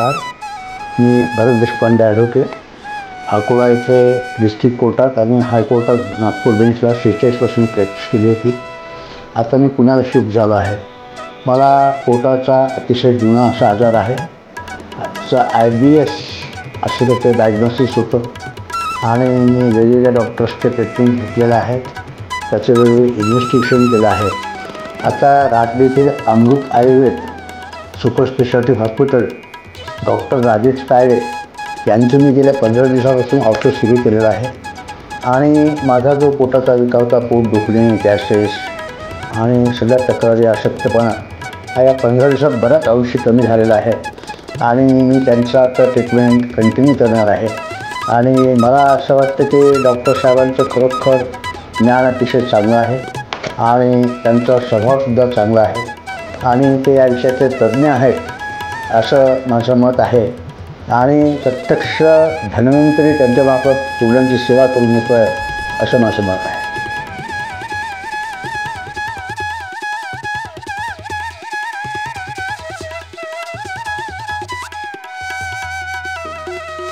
नमस्कार. मी भरत देशपांडे ॲडव्होकेट. अकोला येथे डिस्ट्रिक्ट कोर्टात आणि हायकोर्टात नागपूर बेंचला 46 वर्षांनी प्रॅक्टिस केली होती. आता मी पुण्याला शिफ्ट झालो आहे. मला पोटाचा अतिशय जुना असा आजार आहे. IBS असं त्याचं डायग्नोसिस होतं आणि मी वेगवेगळ्या डॉक्टर्सचे ट्रीटमेंट घेतलेलं आहे. त्याचे वेगवेगळे इन्व्हेस्टिगेशन केलं आहे. आता राजगीर येथील Amrit Ayurved super speciality hospital doctor Rajesh Tayde यांचं मी गेल्या 15 दिवसापासून औषध सुरू केलेलं आहे. आणि माझा जो पोटाचा विकार होता, पोट दुखणे, गॅसेस आणि सगळ्या तक्रारी, अशक्तपणा हा या 15 दिवसात बराच अंशी कमी झालेला आहे. आणि मी त्यांचा आता ट्रीटमेंट कंटिन्यू करणार आहे. आणि मला असं वाटतं की डॉक्टर साहेबांचं खरोखर ज्ञान अतिशय चांगलं आहे आणि त्यांचा स्वभावसुद्धा चांगला आहे आणि ते या विषयाचे तज्ज्ञ आहेत असं माझं मत आहे. आणि प्रत्यक्ष धन्वंतरी त्यांच्यामार्फत रुग्णांची सेवा करून येतो आहे असं माझं मत आहे.